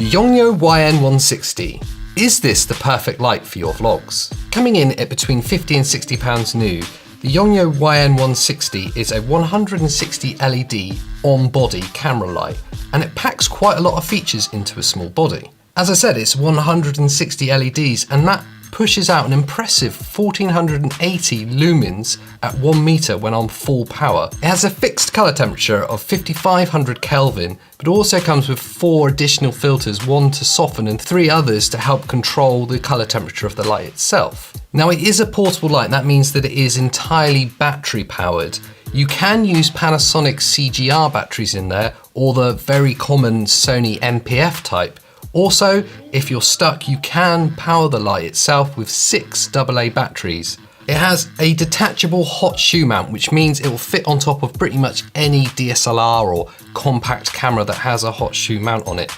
The Youngnuo YN160. Is this the perfect light for your vlogs? Coming in at between £50 and £60 new, the Youngnuo YN160 is a 160 LED on-body camera light, and it packs quite a lot of features into a small body. As I said, it's 160 LEDs, and that pushes out an impressive 1480 lumens at 1 meter when on full power. It has a fixed color temperature of 5500 Kelvin, but also comes with 4 additional filters, 1 to soften and 3 others to help control the color temperature of the light itself. Now, it is a portable light. That means that it is entirely battery powered. You can use Panasonic CGR batteries in there, or the very common Sony MPF type. Also, if you're stuck, you can power the light itself with 6 AA batteries. It has a detachable hot shoe mount, which means it will fit on top of pretty much any DSLR or compact camera that has a hot shoe mount on it.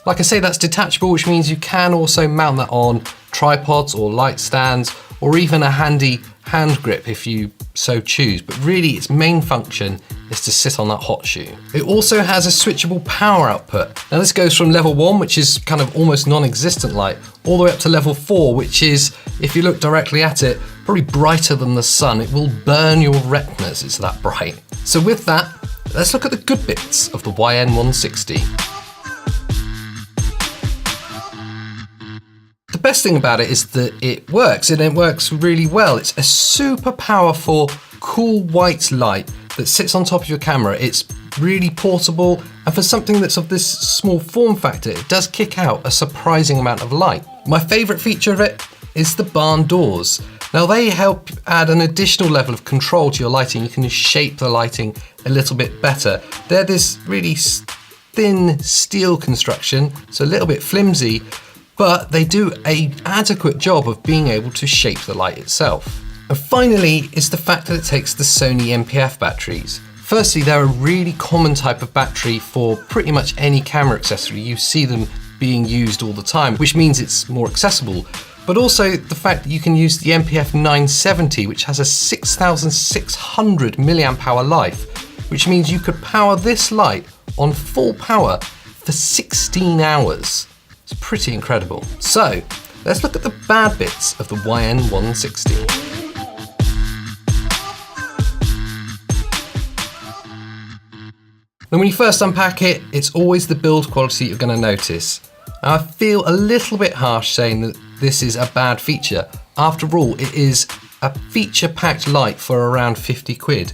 Like I say, that's detachable, which means you can also mount that on tripods or light stands, or even a handy hand grip if you so choose, but really its main function is to sit on that hot shoe. It also has a switchable power output. Now this goes from level 1, which is kind of almost non-existent light, all the way up to level 4, which is, if you look directly at it, probably brighter than the sun. It will burn your retinas, it's that bright. So with that, let's look at the good bits of the YN160. The best thing about it is that it works, and it works really well. It's a super powerful, cool white light that sits on top of your camera. It's really portable, and for something that's of this small form factor, it does kick out a surprising amount of light. My favorite feature of it is the barn doors. Now they help add an additional level of control to your lighting. You can shape the lighting a little bit better. They're this really thin steel construction, so a little bit flimsy, but they do an adequate job of being able to shape the light itself. And finally is the fact that it takes the Sony MPF batteries. Firstly, they're a really common type of battery for pretty much any camera accessory. You see them being used all the time, which means it's more accessible. But also the fact that you can use the MPF 970, which has a 6600 milliamp hour life, which means you could power this light on full power for 16 hours. It's pretty incredible. So let's look at the bad bits of the YN160. Now when you first unpack it, it's always the build quality you're going to notice. Now I feel a little bit harsh saying that this is a bad feature. After all, it is a feature-packed light for around 50 quid.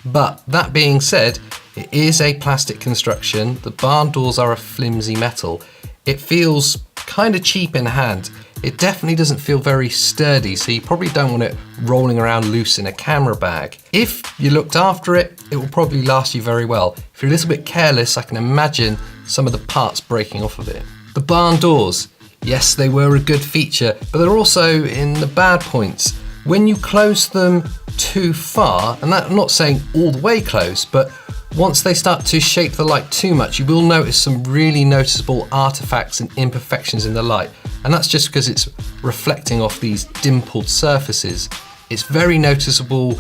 But that being said, it is a plastic construction. The barn doors are a flimsy metal. It feels kind of cheap in hand. It definitely doesn't feel very sturdy, so you probably don't want it rolling around loose in a camera bag. If you looked after it, it will probably last you very well. If you're a little bit careless, I can imagine some of the parts breaking off of it. The barn doors, yes, they were a good feature, but they're also in the bad points. When you close them too far, and that, I'm not saying all the way close, but once they start to shape the light too much, you will notice some really noticeable artifacts and imperfections in the light. And that's just because it's reflecting off these dimpled surfaces. It's very noticeable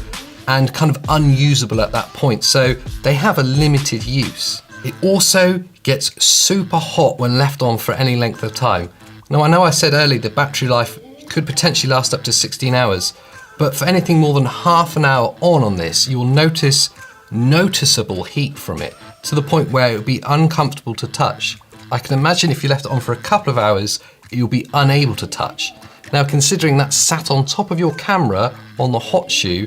and kind of unusable at that point, so they have a limited use. It also gets super hot when left on for any length of time. Now I know I said earlier the battery life could potentially last up to 16 hours, but for anything more than half an hour on this, you will notice noticeable heat from it, to the point where it would be uncomfortable to touch. I can imagine if you left it on for a couple of hours, you'll be unable to touch. Now considering that's sat on top of your camera on the hot shoe,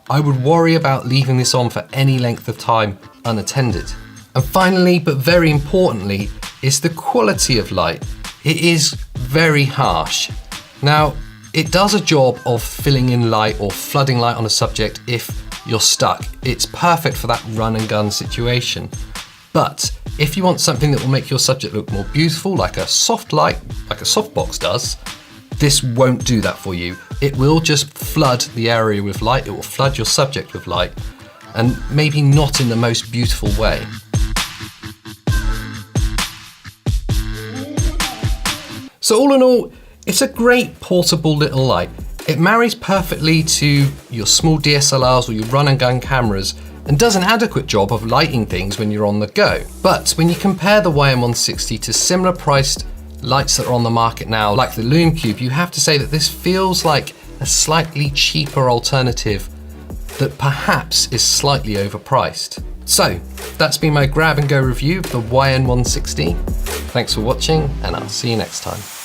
I would worry about leaving this on for any length of time unattended. And finally, but very importantly, is the quality of light. It is very harsh. Now, it does a job of filling in light or flooding light on a subject if you're stuck. It's perfect for that run and gun situation. But if you want something that will make your subject look more beautiful, like a soft light, like a softbox does, this won't do that for you. It will just flood the area with light, it will flood your subject with light, and maybe not in the most beautiful way. So all in all, it's a great portable little light. It marries perfectly to your small DSLRs or your run and gun cameras, and does an adequate job of lighting things when you're on the go. But when you compare the YN160 to similar priced lights that are on the market now, like the Lume Cube, you have to say that this feels like a slightly cheaper alternative that perhaps is slightly overpriced. So that's been my grab and go review of the YN160. Thanks for watching, and I'll see you next time.